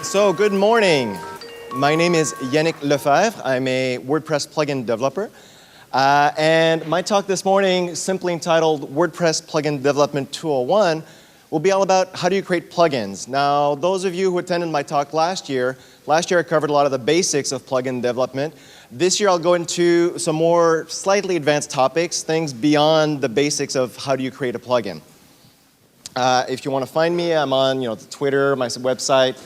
So, good morning. My name is Yannick Lefebvre. I'm a WordPress plugin developer. And my talk this morning, simply entitled WordPress Plugin Development 201, will be all about how do you create plugins. Now, those of you who attended my talk last year I covered a lot of the basics of plugin development. This year I'll go into some more slightly advanced topics, things beyond the basics of how do you create a plugin. If you want to find me, I'm on Twitter, my website,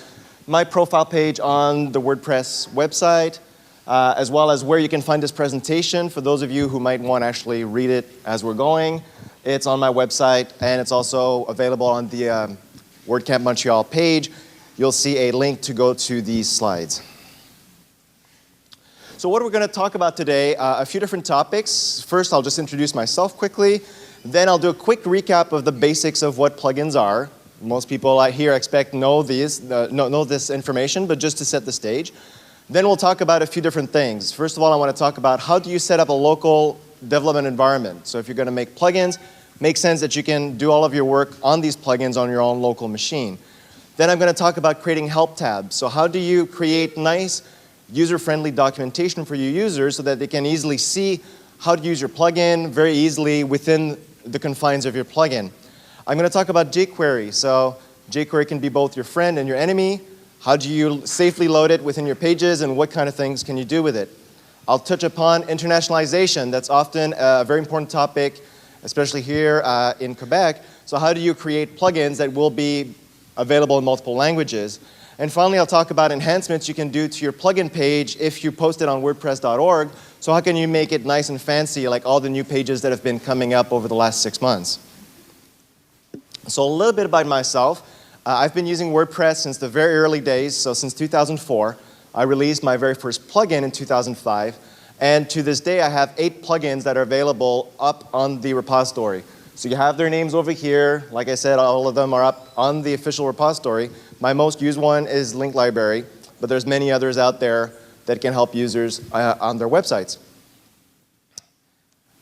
my profile page on the WordPress website, as well as where you can find this presentation for those of you who might want to actually read it as we're going. It's on my website, and it's also available on the Wordcamp Montreal page. You'll see a link to go to these slides. So what we're going to talk about today, a few different topics. First, I'll just introduce myself quickly. Then I'll do a quick recap of the basics of what plugins are. Most people out here know this information, but just to set the stage. Then we'll talk about a few different things. First of all, I want to talk about how do you set up a local development environment. So if you're going to make plugins, it makes sense that you can do all of your work on these plugins on your own local machine. Then I'm going to talk about creating help tabs. So how do you create nice, user-friendly documentation for your users so that they can easily see how to use your plugin very easily within the confines of your plugin. I'm going to talk about jQuery. So jQuery can be both your friend and your enemy. How do you safely load it within your pages, and what kind of things can you do with it? I'll touch upon internationalization. That's often a very important topic, especially here in Quebec. So how do you create plugins that will be available in multiple languages? And finally, I'll talk about enhancements you can do to your plugin page if you post it on WordPress.org. So how can you make it nice and fancy, like all the new pages that have been coming up over the last 6 months? So a little bit about myself. I've been using WordPress since the very early days, so since 2004. I released my very first plugin in 2005. And to this day, I have 8 plugins that are available up on the repository. So you have their names over here. Like I said, all of them are up on the official repository. My most used one is Link Library, but there's many others out there that can help users on their websites.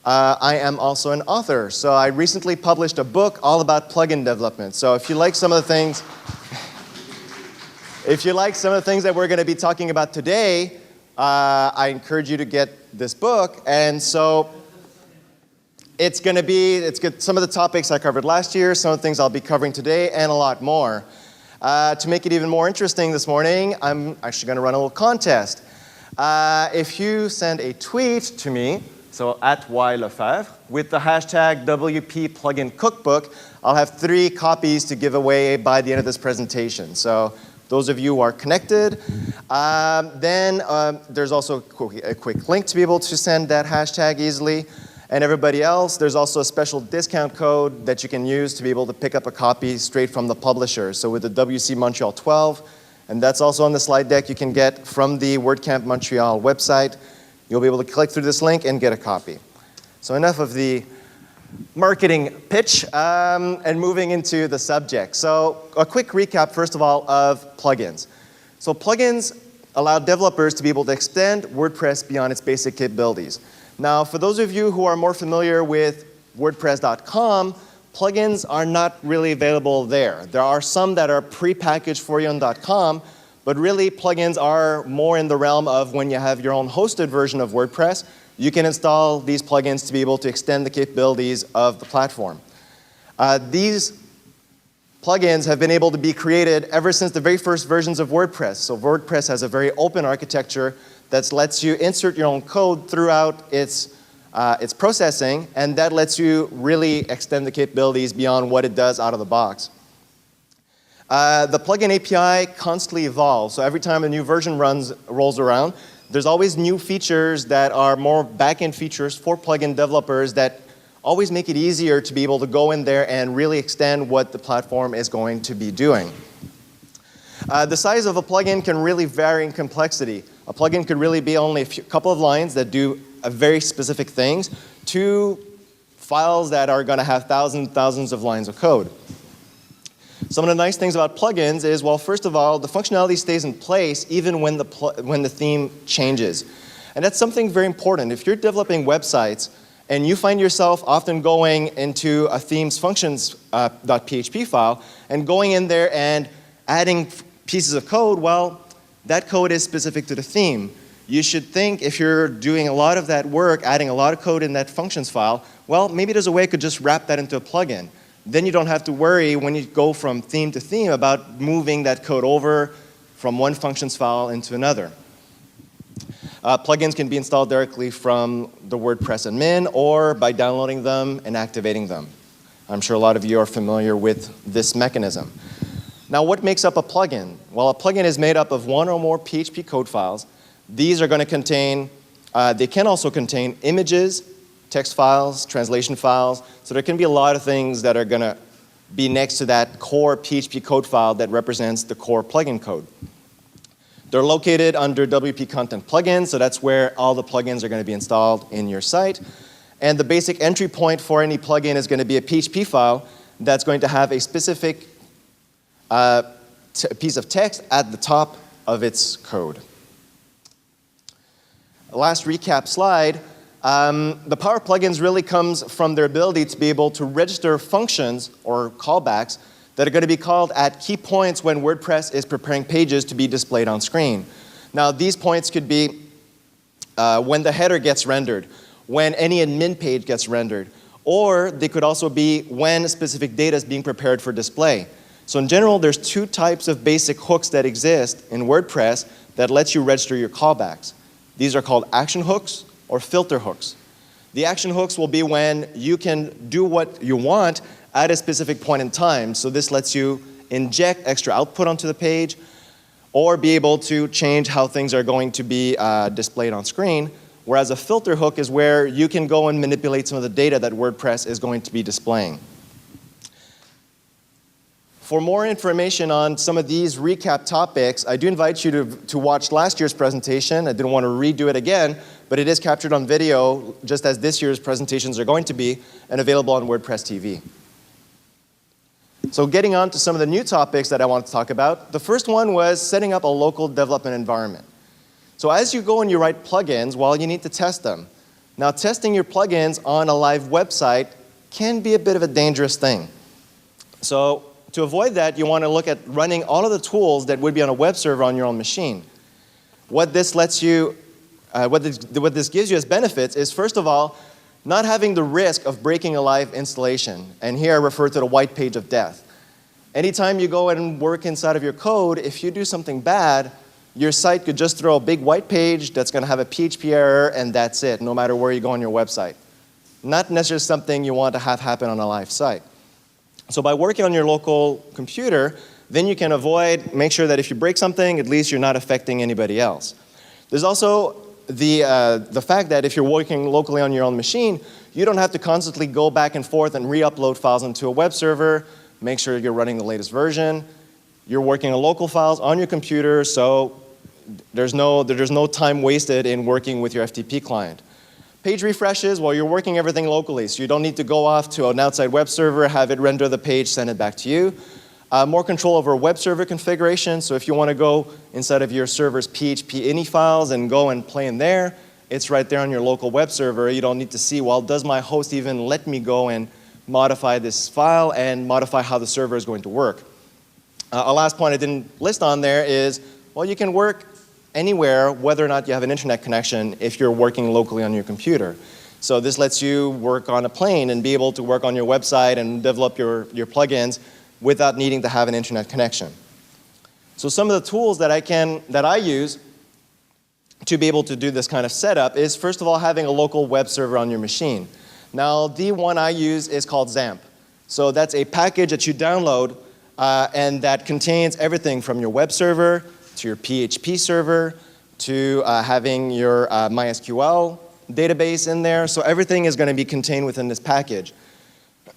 I am also an author, so I recently published a book all about plugin development. So if you like some of the things, that we're going to be talking about today, I encourage you to get this book. And so it's good. Some of the topics I covered last year, some of the things I'll be covering today, and a lot more. To make it even more interesting this morning, I'm actually going to run a little contest. If you send a tweet to me, so @ylefebvre, with the hashtag WP Plugin Cookbook, I'll have 3 copies to give away by the end of this presentation. So those of you who are connected, then there's also a quick link to be able to send that hashtag easily. And everybody else, there's also a special discount code that you can use to be able to pick up a copy straight from the publisher. So with the WC Montreal 12, and that's also on the slide deck you can get from the WordCamp Montreal website. You'll be able to click through this link and get a copy. So enough of the marketing pitch, and moving into the subject. So a quick recap, first of all, of plugins. So plugins allow developers to be able to extend WordPress beyond its basic capabilities. Now, for those of you who are more familiar with WordPress.com, plugins are not really available there. There are some that are pre-packaged for you on .com, but really plugins are more in the realm of when you have your own hosted version of WordPress, you can install these plugins to be able to extend the capabilities of the platform. These plugins have been able to be created ever since the very first versions of WordPress. So WordPress has a very open architecture that lets you insert your own code throughout its processing, and that lets you really extend the capabilities beyond what it does out of the box. The plugin API constantly evolves, so every time a new version rolls around, there's always new features that are more back-end features for plugin developers that always make it easier to be able to go in there and really extend what the platform is going to be doing. The size of a plugin can really vary in complexity. A plugin could really be only a couple of lines that do very specific things to files that are going to have thousands and thousands of lines of code. Some of the nice things about plugins is, well, first of all, the functionality stays in place even when the theme changes. And that's something very important. If you're developing websites and you find yourself often going into a theme's functions.php file and going in there and adding pieces of code, well, that code is specific to the theme. You should think if you're doing a lot of that work, adding a lot of code in that functions file, well, maybe there's a way I could just wrap that into a plugin. Then you don't have to worry when you go from theme to theme about moving that code over from one functions file into another. Plugins can be installed directly from the WordPress admin or by downloading them and activating them. I'm sure a lot of you are familiar with this mechanism. Now, what makes up a plugin? Well, a plugin is made up of one or more PHP code files. These are going to contain, they can also contain images, text files, translation files. So there can be a lot of things that are going to be next to that core PHP code file that represents the core plugin code. They're located under WP Content Plugins, so that's where all the plugins are going to be installed in your site. And the basic entry point for any plugin is going to be a PHP file that's going to have a specific piece of text at the top of its code. Last recap slide. The power of plugins really comes from their ability to be able to register functions or callbacks that are going to be called at key points when WordPress is preparing pages to be displayed on screen. Now, these points could be when the header gets rendered, when any admin page gets rendered, or they could also be when specific data is being prepared for display. So in general, there's two types of basic hooks that exist in WordPress that lets you register your callbacks. These are called action hooks or filter hooks. The action hooks will be when you can do what you want at a specific point in time. So this lets you inject extra output onto the page or be able to change how things are going to be displayed on screen. Whereas a filter hook is where you can go and manipulate some of the data that WordPress is going to be displaying. For more information on some of these recap topics, I do invite you to watch last year's presentation. I didn't want to redo it again, but it is captured on video, just as this year's presentations are going to be, and available on WordPress TV. So getting on to some of the new topics that I want to talk about, the first one was setting up a local development environment. So as you go and you write plugins, well, you need to test them. Now, testing your plugins on a live website can be a bit of a dangerous thing. So to avoid that, you want to look at running all of the tools that would be on a web server on your own machine. What this lets you, what this gives you as benefits is, first of all, not having the risk of breaking a live installation. And here I refer to the white page of death. Anytime you go and work inside of your code, if you do something bad, your site could just throw a big white page that's going to have a PHP error, and that's it, no matter where you go on your website. Not necessarily something you want to have happen on a live site. So by working on your local computer, then you can make sure that if you break something, at least you're not affecting anybody else. There's also the fact that if you're working locally on your own machine, you don't have to constantly go back and forth and re-upload files into a web server, make sure you're running the latest version. You're working on local files on your computer, so there's no time wasted in working with your FTP client. Page refreshes, well, you're working everything locally, so you don't need to go off to an outside web server, have it render the page, send it back to you. More control over web server configuration, so if you want to go inside of your server's PHP ini files and go and play in there, it's right there on your local web server. You don't need to see, well, does my host even let me go and modify this file and modify how the server is going to work. A last point I didn't list on there is, well, you can work anywhere, whether or not you have an internet connection, if you're working locally on your computer. So this lets you work on a plane and be able to work on your website and develop your plugins without needing to have an internet connection. So some of the tools that I use to be able to do this kind of setup is, first of all, having a local web server on your machine. Now, the one I use is called XAMPP. So that's a package that you download and that contains everything from your web server to your PHP server to having your MySQL database in there. So everything is going to be contained within this package.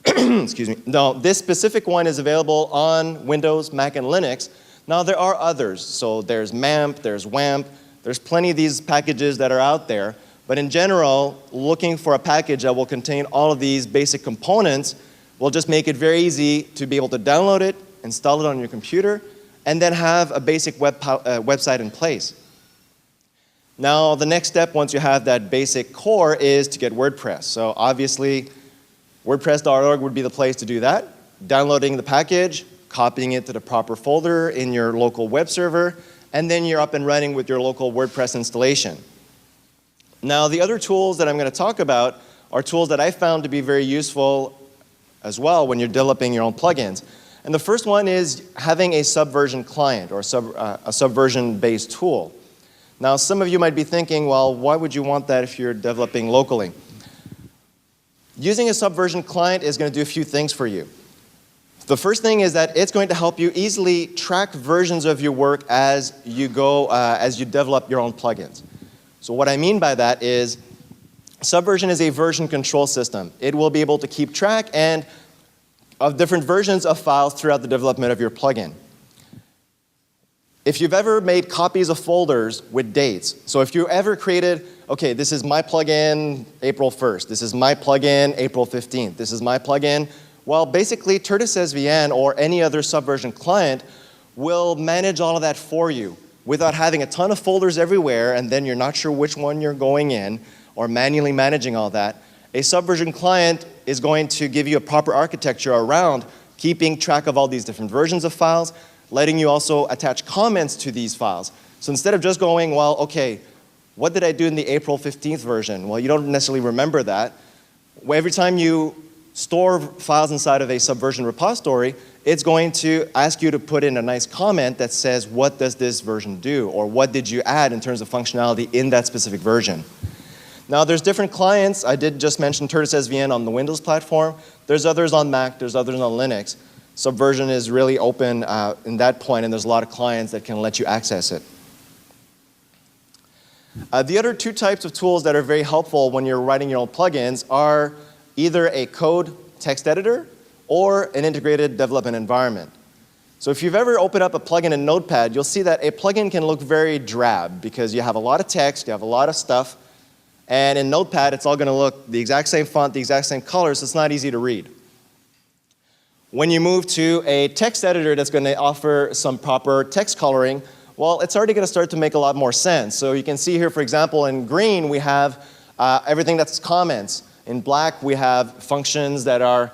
Excuse me. Now, this specific one is available on Windows, Mac, and Linux. Now, there are others. So there's MAMP, there's WAMP. There's plenty of these packages that are out there. But in general, looking for a package that will contain all of these basic components will just make it very easy to be able to download it, install it on your computer, and then have a basic website in place. Now, the next step, once you have that basic core, is to get WordPress. So obviously, WordPress.org would be the place to do that. Downloading the package, copying it to the proper folder in your local web server, and then you're up and running with your local WordPress installation. Now, the other tools that I'm going to talk about are tools that I found to be very useful as well when you're developing your own plugins. And the first one is having a Subversion client or a Subversion-based tool. Now, some of you might be thinking, well, why would you want that if you're developing locally? Using a Subversion client is going to do a few things for you. The first thing is that it's going to help you easily track versions of your work as you go, as you develop your own plugins. So what I mean by that is Subversion is a version control system. It will be able to keep track of different versions of files throughout the development of your plugin. If you've ever made copies of folders with dates, so if you ever created, okay, this is my plugin April 1st, this is my plugin April 15th, this is my plugin, well, basically Turtis SVN or any other Subversion client will manage all of that for you without having a ton of folders everywhere and then you're not sure which one you're going in or manually managing all that. A Subversion client is going to give you a proper architecture around keeping track of all these different versions of files, letting you also attach comments to these files. So instead of just going, well, okay, what did I do in the April 15th version? Well, you don't necessarily remember that. Every time you store files inside of a Subversion repository, it's going to ask you to put in a nice comment that says, what does this version do? Or what did you add in terms of functionality in that specific version? Now, there's different clients. I did just mention Turtis SVN on the Windows platform. There's others on Mac. There's others on Linux. Subversion is really open in that point, and there's a lot of clients that can let you access it. The other two types of tools that are very helpful when you're writing your own plugins are either a code text editor or an integrated development environment. So if you've ever opened up a plugin in Notepad, you'll see that a plugin can look very drab because you have a lot of text, you have a lot of stuff, and in Notepad, it's all going to look the exact same font, the exact same color, so it's not easy to read. When you move to a text editor that's going to offer some proper text coloring, well, it's already going to start to make a lot more sense. So you can see here, for example, in green, we have everything that's comments. In black, we have functions that are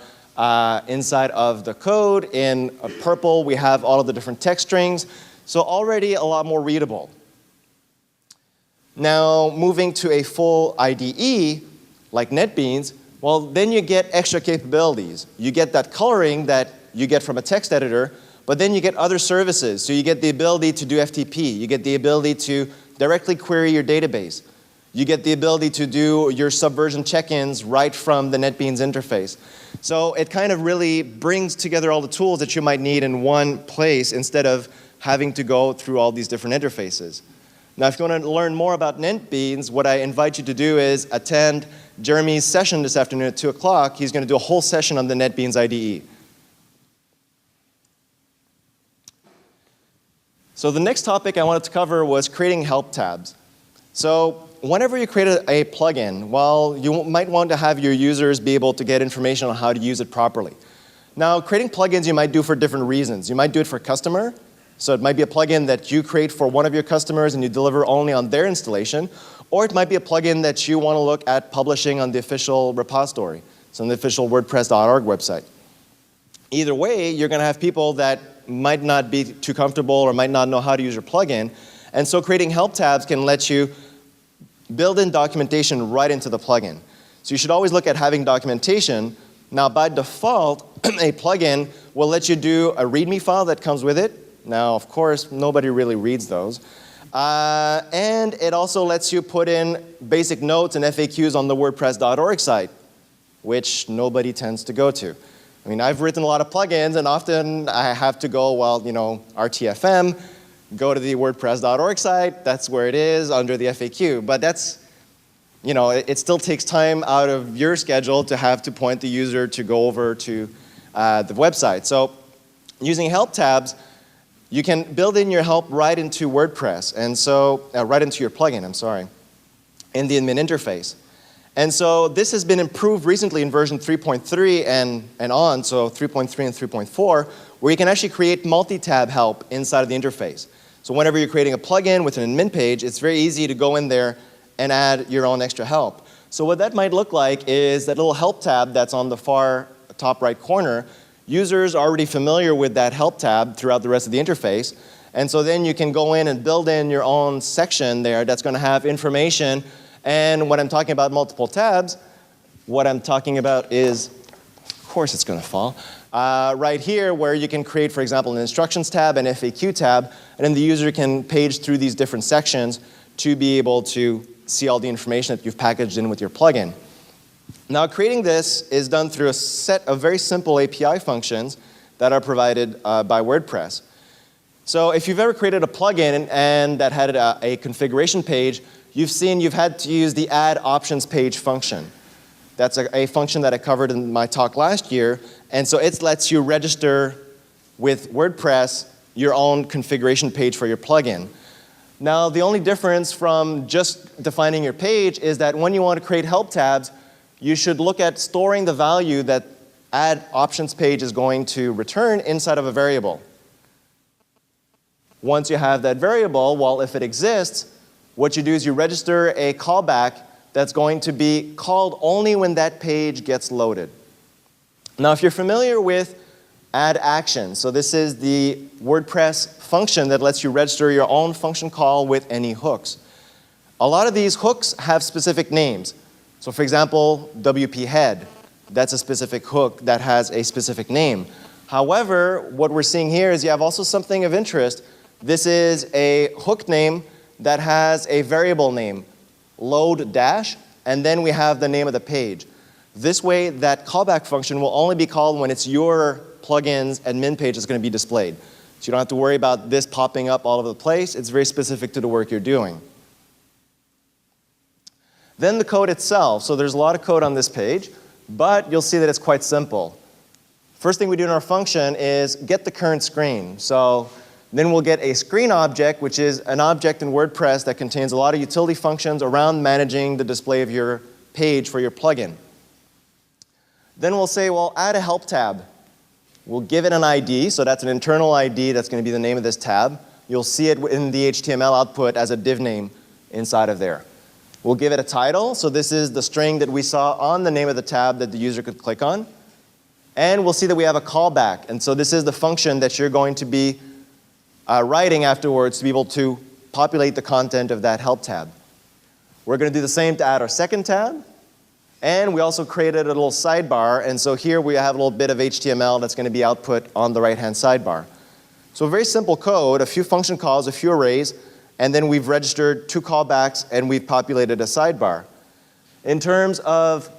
inside of the code. In purple, we have all of the different text strings. So already a lot more readable. Now, moving to a full IDE, like NetBeans, well, then you get extra capabilities. You get that coloring that you get from a text editor, but then you get other services. So you get the ability to do FTP. You get the ability to directly query your database. You get the ability to do your Subversion check-ins right from the NetBeans interface. So it kind of really brings together all the tools that you might need in one place instead of having to go through all these different interfaces. Now, if you want to learn more about NetBeans, what I invite you to do is attend Jeremy's session this afternoon at 2 o'clock. He's going to do a whole session on the NetBeans IDE. So the next topic I wanted to cover was creating help tabs. So whenever you create a plugin, well, you might want to have your users be able to get information on how to use it properly. Now, creating plugins you might do for different reasons. You might do it for customer. So it might be a plugin that you create for one of your customers and you deliver only on their installation. Or it might be a plugin that you want to look at publishing on the official repository, so on the official WordPress.org website. Either way, you're going to have people that might not be too comfortable or might not know how to use your plugin. And so creating help tabs can let you build in documentation right into the plugin. So you should always look at having documentation. Now, by default, a plugin will let you do a README file that comes with it. Now, of course, nobody really reads those. And it also lets you put in basic notes and FAQs on the WordPress.org site, which nobody tends to go to. I mean, I've written a lot of plugins, and often I have to go, well, you know, RTFM, go to the WordPress.org site, that's where it is under the FAQ. But that's, you know, it still takes time out of your schedule to have to point the user to go over to the website. So using help tabs, you can build in your help right into WordPress, and so, right into your plugin, I'm sorry, in the admin interface. And so this has been improved recently in version 3.3 and on, so 3.3 and 3.4, where you can actually create multi-tab help inside of the interface. So whenever you're creating a plugin with an admin page, it's very easy to go in there and add your own extra help. So what that might look like is that little help tab that's on the far top right corner. users are already familiar with that help tab throughout the rest of the interface. And so then you can go in and build in your own section there that's going to have information. And when I'm talking about multiple tabs, what I'm talking about is, of course it's going to fall, right here where you can create, for example, an instructions tab, an FAQ tab, and then the user can page through these different sections to be able to see all the information that you've packaged in with your plugin. Now, creating this is done through a set of very simple API functions that are provided by WordPress. So if you've ever created a plugin and that had a configuration page, you've seen you've had to use the Add Options page function. That's a function that I covered in my talk last year. And so it lets you register with WordPress your own configuration page for your plugin. Now, the only difference from just defining your page is that when you want to create help tabs, you should look at storing the value that Add Options page is going to return inside of a variable. Once you have that variable, well, if it exists, what you do is you register a callback that's going to be called only when that page gets loaded. Now, if you're familiar with AddAction, so this is the WordPress function that lets you register your own function call with any hooks. A lot of these hooks have specific names. So for example, WP head, that's a specific hook that has a specific name. However, what we're seeing here is you have also something of interest. This is a hook name that has a variable name, load dash, and then we have the name of the page. This way, that callback function will only be called when it's your plugin's admin page that's going to be displayed. So you don't have to worry about this popping up all over the place. It's very specific to the work you're doing. Then the code itself. So there's a lot of code on this page, but you'll see that it's quite simple. First thing we do in our function is get the current screen. So then we'll get a screen object, which is an object in WordPress that contains a lot of utility functions around managing the display of your page for your plugin. Then we'll say, well, add a help tab. We'll give it an ID, so that's an internal ID that's going to be the name of this tab. You'll see it in the HTML output as a div name inside of there. We'll give it a title, so this is the string that we saw on the name of the tab that the user could click on. And we'll see that we have a callback, and so this is the function that you're going to be writing afterwards to be able to populate the content of that help tab. We're going to do the same to add our second tab. And we also created a little sidebar, and so here we have a little bit of HTML that's going to be output on the right-hand sidebar. So very simple code, a few function calls, a few arrays, and then we've registered 2 callbacks and we've populated a sidebar. In terms of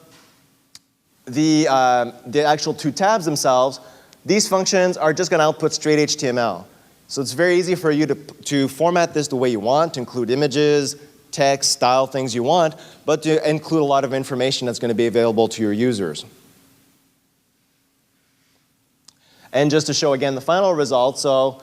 the actual 2 tabs themselves, these functions are just going to output straight HTML. So it's very easy for you to format this the way you want, to include images, text, style, things you want, but to include a lot of information that's going to be available to your users. And just to show again the final result, so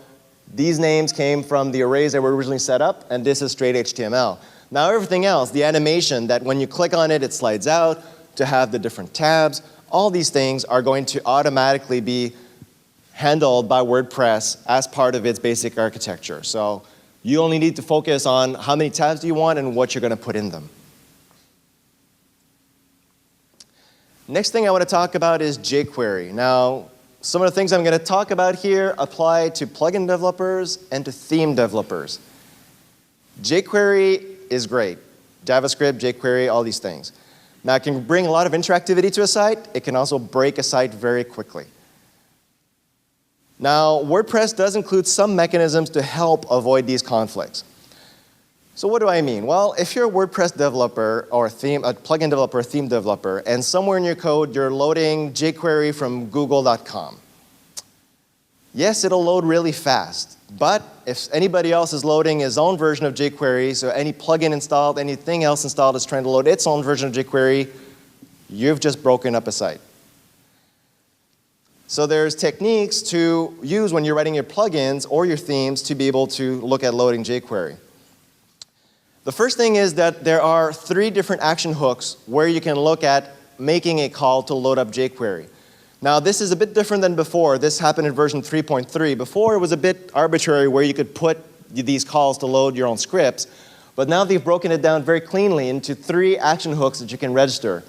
these names came from the arrays that were originally set up, and this is straight HTML. Now everything else, the animation that when you click on it, it slides out to have the different tabs, all these things are going to automatically be handled by WordPress as part of its basic architecture. So you only need to focus on how many tabs do you want and what you're going to put in them. Next thing I want to talk about is jQuery. Now, some of the things I'm going to talk about here apply to plugin developers and to theme developers. jQuery is great. JavaScript, jQuery, all these things. Now, it can bring a lot of interactivity to a site. It can also break a site very quickly. Now, WordPress does include some mechanisms to help avoid these conflicts. So what do I mean? Well, if you're a WordPress developer or a plugin developer, a theme developer, and somewhere in your code you're loading jQuery from google.com, yes, it'll load really fast. But if anybody else is loading his own version of jQuery, so any plugin installed, anything else installed is trying to load its own version of jQuery, you've just broken up a site. So there's techniques to use when you're writing your plugins or your themes to be able to look at loading jQuery. The first thing is that there are 3 different action hooks where you can look at making a call to load up jQuery. Now this is a bit different than before. This happened in version 3.3. Before it was a bit arbitrary where you could put these calls to load your own scripts. But now they've broken it down very cleanly into 3 action hooks that you can register.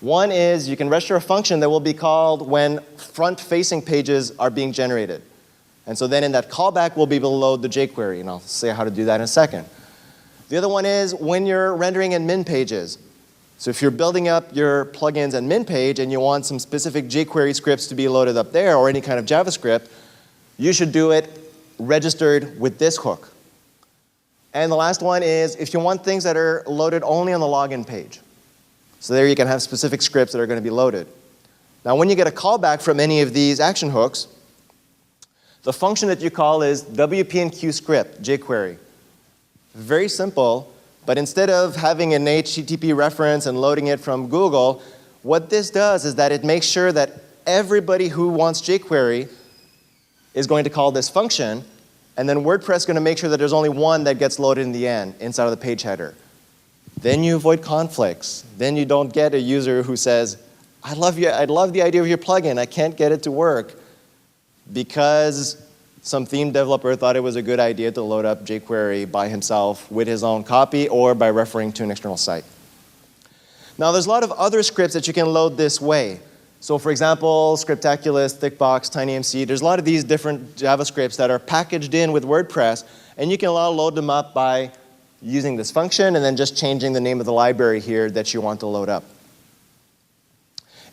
One is you can register a function that will be called when front-facing pages are being generated. And so then in that callback, we'll be able to load the jQuery, and I'll say how to do that in a second. The other one is when you're rendering in min pages. So if you're building up your plugins and min page and you want some specific jQuery scripts to be loaded up there or any kind of JavaScript, you should do it registered with this hook. And the last one is if you want things that are loaded only on the login page. So there you can have specific scripts that are going to be loaded. Now when you get a callback from any of these action hooks, the function that you call is WPQ Script, jQuery. Very simple, but instead of having an HTTP reference and loading it from Google, what this does is that it makes sure that everybody who wants jQuery is going to call this function, and then WordPress is going to make sure that there's only one that gets loaded in the end, inside of the page header. Then you avoid conflicts. Then you don't get a user who says, I love the idea of your plugin, I can't get it to work, because some theme developer thought it was a good idea to load up jQuery by himself with his own copy or by referring to an external site. Now there's a lot of other scripts that you can load this way. So for example, Scriptaculous, Thickbox, TinyMC, there's a lot of these different JavaScripts that are packaged in with WordPress, and you can load them up by using this function and then just changing the name of the library here that you want to load up.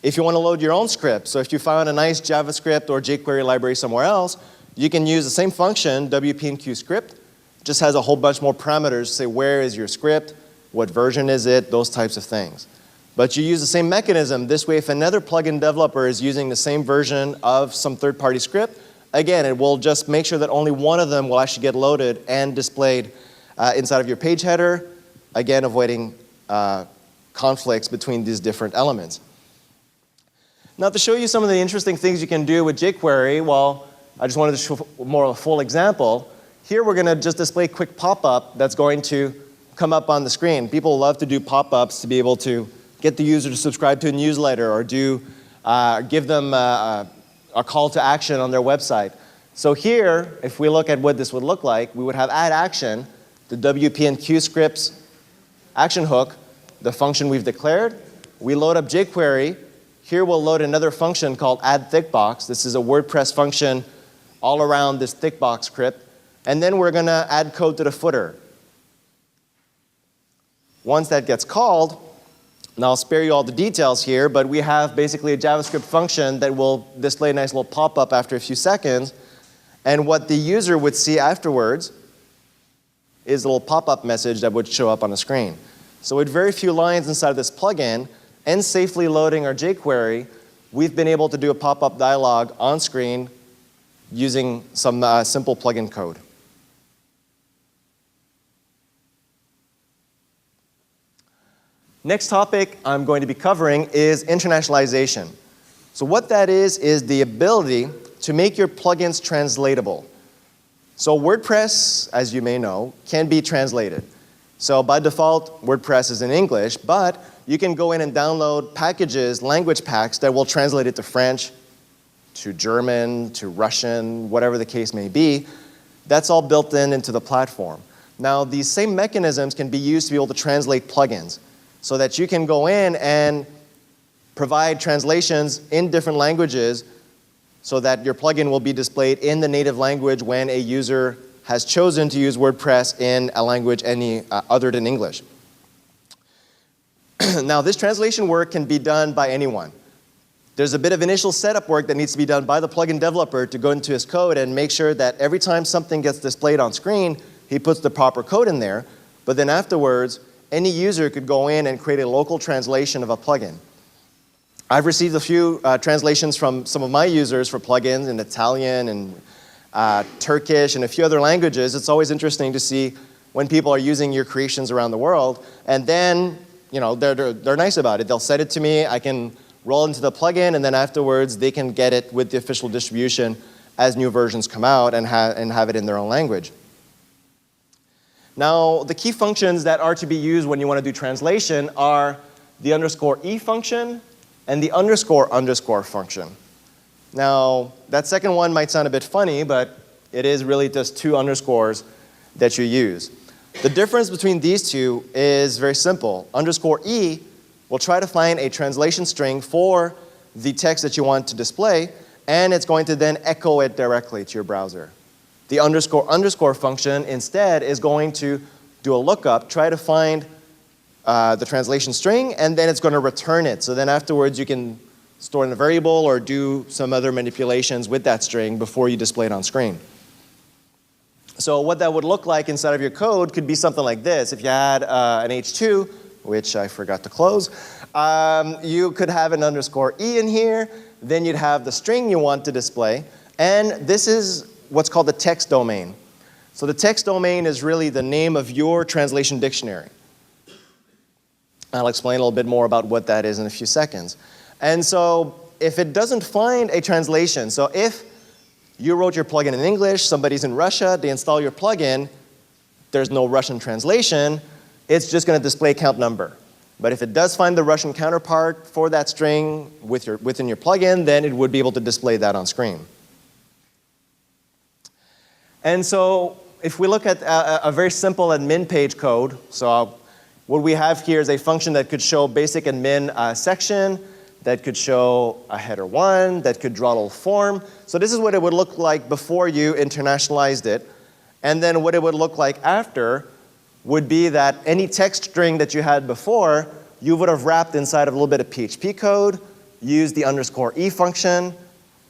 If you want to load your own script, so if you found a nice JavaScript or jQuery library somewhere else, you can use the same function, WPQ Script. It just has a whole bunch more parameters to say where is your script, what version is it, those types of things. But you use the same mechanism. This way, if another plugin developer is using the same version of some third-party script, again, it will just make sure that only one of them will actually get loaded and displayed inside of your page header, again, avoiding conflicts between these different elements. Now, to show you some of the interesting things you can do with jQuery, well, I just wanted to show more of a full example. Here we're going to just display a quick pop-up that's going to come up on the screen. People love to do pop-ups to be able to get the user to subscribe to a newsletter or give them a call to action on their website. So here, if we look at what this would look like, we would have AddAction, the WPQ Scripts action hook, the function we've declared. We load up jQuery. Here we'll load another function called addThickbox. This is a WordPress function all around this Thickbox script. And then we're going to add code to the footer. Once that gets called, and I'll spare you all the details here, but we have basically a JavaScript function that will display a nice little pop-up after a few seconds. And what the user would see afterwards is a little pop-up message that would show up on the screen. So with very few lines inside of this plugin, and safely loading our jQuery, we've been able to do a pop-up dialog on screen using some simple plugin code. Next topic I'm going to be covering is internationalization. So what that is the ability to make your plugins translatable. So WordPress, as you may know, can be translated. So by default, WordPress is in English, but you can go in and download packages, language packs, that will translate it to French, to German, to Russian, whatever the case may be. That's all built into the platform. Now, these same mechanisms can be used to be able to translate plugins so that you can go in and provide translations in different languages so that your plugin will be displayed in the native language when a user has chosen to use WordPress in a language any other than English. Now, this translation work can be done by anyone. There's a bit of initial setup work that needs to be done by the plugin developer to go into his code and make sure that every time something gets displayed on screen, he puts the proper code in there. But then afterwards, any user could go in and create a local translation of a plugin. I've received a few translations from some of my users for plugins in Italian and Turkish and a few other languages. It's always interesting to see when people are using your creations around the world. And then, you know, they're nice about it. They'll send it to me. I can roll into the plugin, and then afterwards they can get it with the official distribution as new versions come out and have it in their own language. Now, the key functions that are to be used when you want to do translation are the _e function and the __ function. Now, that second one might sound a bit funny, but it is really just two underscores that you use. The difference between these two is very simple. _e will try to find a translation string for the text that you want to display, and it's going to then echo it directly to your browser. The underscore function instead is going to do a lookup, try to find the translation string, and then it's going to return it. So then afterwards you can store in a variable or do some other manipulations with that string before you display it on screen. So what that would look like inside of your code could be something like this. If you had an H2, which I forgot to close, you could have an underscore E in here, then you'd have the string you want to display, and this is what's called the text domain. So the text domain is really the name of your translation dictionary. I'll explain a little bit more about what that is in a few seconds. And so if it doesn't find a translation, so if you wrote your plugin in English, somebody's in Russia, they install your plugin, there's no Russian translation, it's just going to display count number. But if it does find the Russian counterpart for that string within your plugin, then it would be able to display that on screen. And so if we look at a very simple admin page code, so what we have here is a function that could show basic admin section, that could show a header 1, that could draw a little form. So this is what it would look like before you internationalized it. And then what it would look like after would be that any text string that you had before, you would have wrapped inside of a little bit of PHP code, used the underscore E function,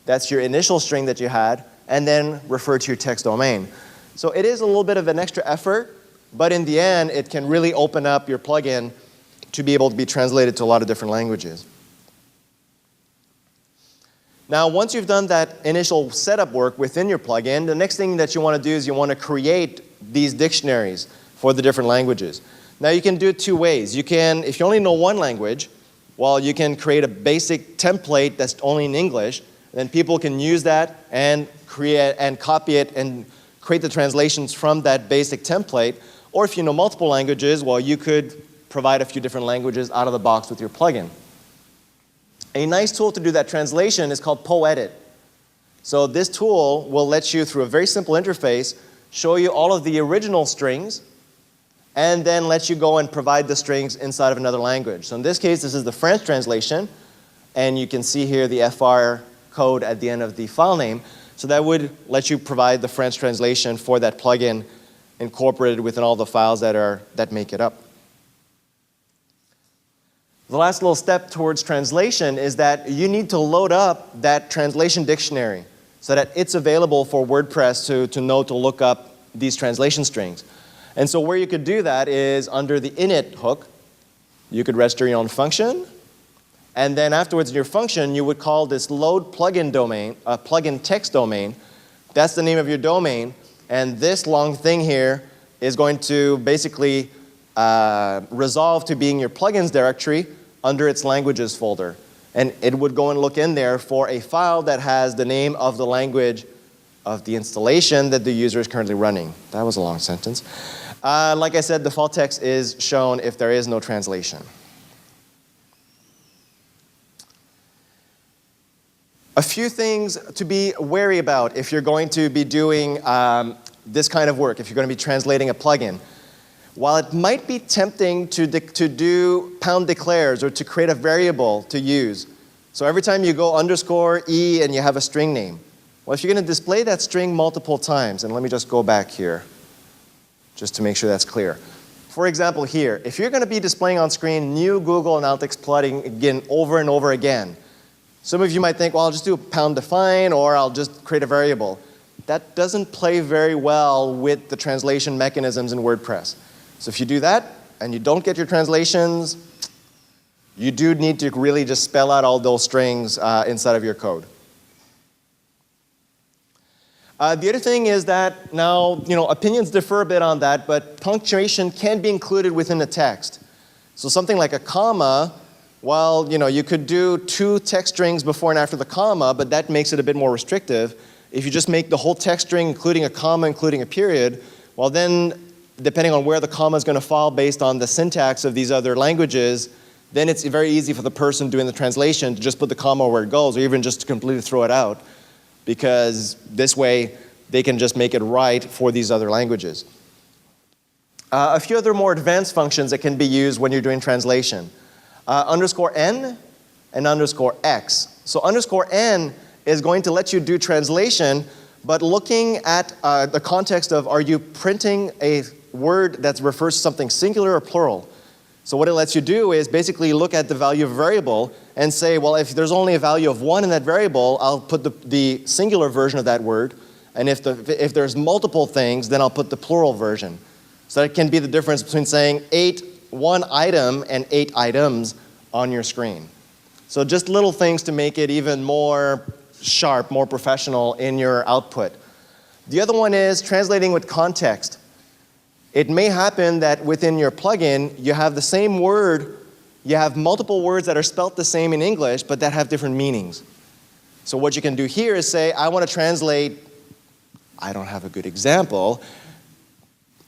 that's your initial string that you had, and then refer to your text domain. So it is a little bit of an extra effort, but in the end, it can really open up your plugin to be able to be translated to a lot of different languages. Now, once you've done that initial setup work within your plugin, the next thing that you want to do is you want to create these dictionaries for the different languages. Now, you can do it two ways. You can, if you only know one language, well, you can create a basic template that's only in English, then people can use that and create and copy it and create the translations from that basic template. Or if you know multiple languages, well, you could provide a few different languages out of the box with your plugin. A nice tool to do that translation is called Poedit. So this tool will let you, through a very simple interface, show you all of the original strings and then let you go and provide the strings inside of another language. So in this case, this is the French translation, and you can see here the FR code at the end of the file name. So that would let you provide the French translation for that plugin incorporated within all the files that make it up. The last little step towards translation is that you need to load up that translation dictionary so that it's available for WordPress to know to look up these translation strings. And so where you could do that is under the init hook. You could register your own function, and then afterwards in your function you would call this load plugin domain, plugin text domain. That's the name of your domain, and this long thing here is going to basically resolve to being your plugins directory under its languages folder. And it would go and look in there for a file that has the name of the language of the installation that the user is currently running. That was a long sentence. Like I said, default text is shown if there is no translation. A few things to be wary about if you're going to be doing this kind of work, if you're going to be translating a plugin. While it might be tempting to do pound declares or to create a variable to use, so every time you go underscore E and you have a string name, well, if you're going to display that string multiple times, and let me just go back here just to make sure that's clear. For example here, if you're going to be displaying on screen new Google Analytics plugin again over and over again, some of you might think, well, I'll just do a pound define or I'll just create a variable. That doesn't play very well with the translation mechanisms in WordPress. So if you do that and you don't get your translations, you do need to really just spell out all those strings inside of your code. The other thing is that now, opinions differ a bit on that, but punctuation can be included within the text. So something like a comma, well, you could do 2 text strings before and after the comma, but that makes it a bit more restrictive. If you just make the whole text string, including a comma, including a period, well then, depending on where the comma is going to fall based on the syntax of these other languages, then it's very easy for the person doing the translation to just put the comma where it goes, or even just to completely throw it out, because this way they can just make it right for these other languages. A few other more advanced functions that can be used when you're doing translation. underscore n, and underscore x. So underscore n is going to let you do translation, but looking at the context of, are you printing a word that refers to something singular or plural? So what it lets you do is basically look at the value of a variable and say, well, if there's only a value of 1 in that variable, I'll put the singular version of that word. And if there's multiple things, then I'll put the plural version. So that can be the difference between saying 1 item and 8 items on your screen. So just little things to make it even more sharp, more professional in your output. The other one is translating with context. It may happen that within your plugin, you have the same word, you have multiple words that are spelt the same in English, but that have different meanings. So what you can do here is say, I want to translate, I don't have a good example.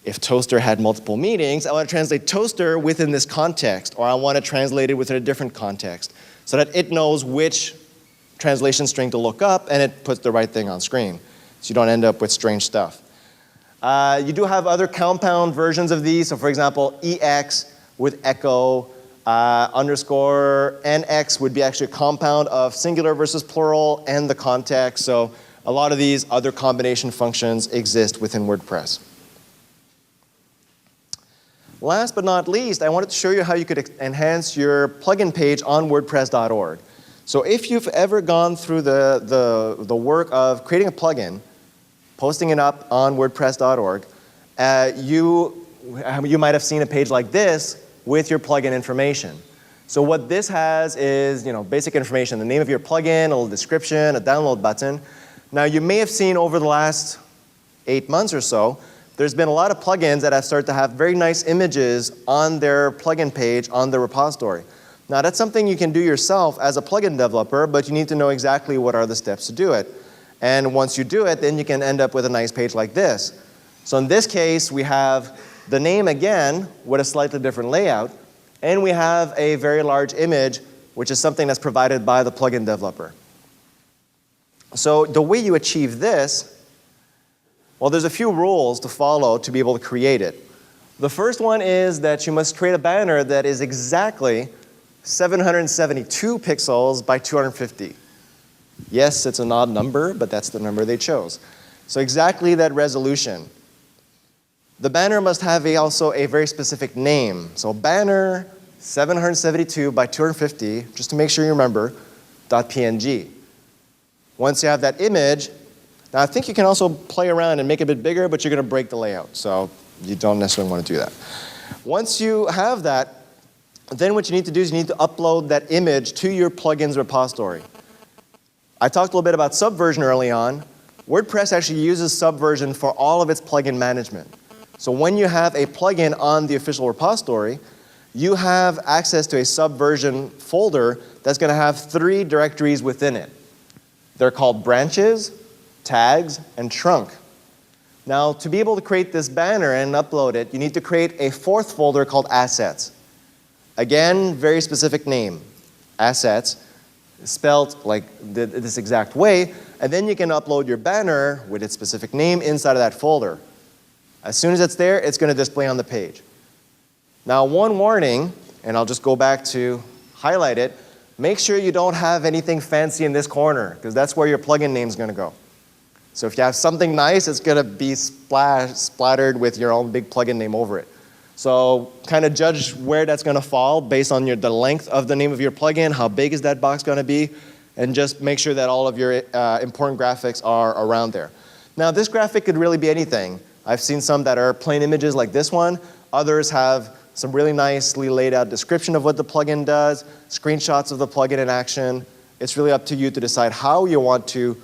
If toaster had multiple meanings, I want to translate toaster within this context, or I want to translate it within a different context, so that it knows which translation string to look up, and it puts the right thing on screen, so you don't end up with strange stuff. You do have other compound versions of these. So for example, EX with echo, underscore NX would be actually a compound of singular versus plural and the context. So a lot of these other combination functions exist within WordPress. Last but not least, I wanted to show you how you could enhance your plugin page on WordPress.org. So if you've ever gone through the work of creating a plugin, posting it up on WordPress.org, you might have seen a page like this with your plugin information. So what this has is, basic information, the name of your plugin, a little description, a download button. Now you may have seen over the last 8 months or so, there's been a lot of plugins that have started to have very nice images on their plugin page on the repository. Now that's something you can do yourself as a plugin developer, but you need to know exactly what are the steps to do it. And once you do it, then you can end up with a nice page like this. So in this case, we have the name again with a slightly different layout, and we have a very large image, which is something that's provided by the plugin developer. So the way you achieve this, well, there's a few rules to follow to be able to create it. The first one is that you must create a banner that is exactly 772 pixels by 250. Yes, it's an odd number, but that's the number they chose. So exactly that resolution. The banner must have also a very specific name. So banner 772 by 250, just to make sure you remember, .png. Once you have that image, now I think you can also play around and make it a bit bigger, but you're going to break the layout. So you don't necessarily want to do that. Once you have that, then what you need to do is you need to upload that image to your plugins repository. I talked a little bit about Subversion early on. WordPress actually uses Subversion for all of its plugin management. So when you have a plugin on the official repository, you have access to a Subversion folder that's going to have 3 directories within it. They're called branches, tags, and trunk. Now, to be able to create this banner and upload it, you need to create a 4th folder called assets. Again, very specific name, assets, spelled like this exact way, and then you can upload your banner with its specific name inside of that folder. As soon as it's there, it's going to display on the page. Now, one warning, and I'll just go back to highlight it, make sure you don't have anything fancy in this corner, because that's where your plugin name is going to go. So if you have something nice, it's going to be splattered with your own big plugin name over it. So kind of judge where that's going to fall based on the length of the name of your plugin, how big is that box going to be, and just make sure that all of your important graphics are around there. Now this graphic could really be anything. I've seen some that are plain images like this one. Others have some really nicely laid out description of what the plugin does, screenshots of the plugin in action. It's really up to you to decide how you want to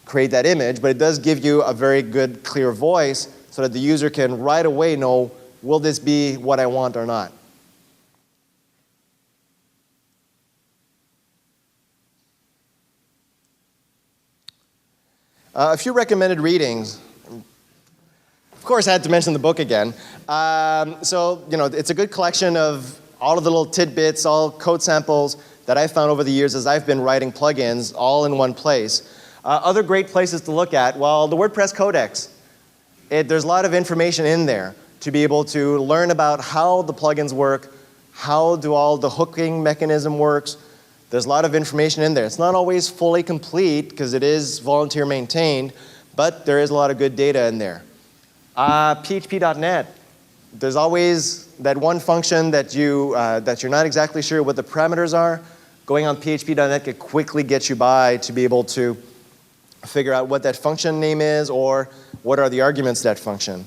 create that image, but it does give you a very good, clear voice so that the user can right away know, will this be what I want or not? A few recommended readings. Of course, I had to mention the book again. So, it's a good collection of all of the little tidbits, all code samples that I've found over the years as I've been writing plugins all in one place. Other great places to look at, well, the WordPress Codex. There's a lot of information in there to be able to learn about how the plugins work, how do all the hooking mechanism works. There's a lot of information in there. It's not always fully complete because it is volunteer maintained, but there is a lot of good data in there. PHP.NET. There's always that one function that you're not exactly sure what the parameters are. Going on PHP.NET can quickly get you by to be able to figure out what that function name is or what are the arguments of that function.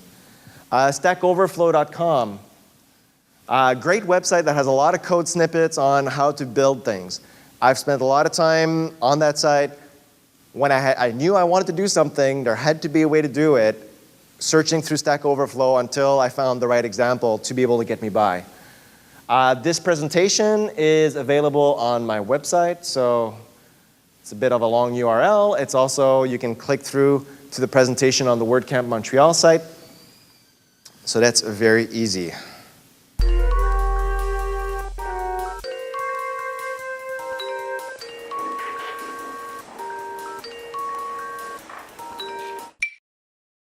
StackOverflow.com. Great website that has a lot of code snippets on how to build things. I've spent a lot of time on that site. When I knew I wanted to do something, there had to be a way to do it, searching through Stack Overflow until I found the right example to be able to get me by. This presentation is available on my website, so it's a bit of a long URL. It's also, you can click through to the presentation on the WordCamp Montreal site. So that's very easy.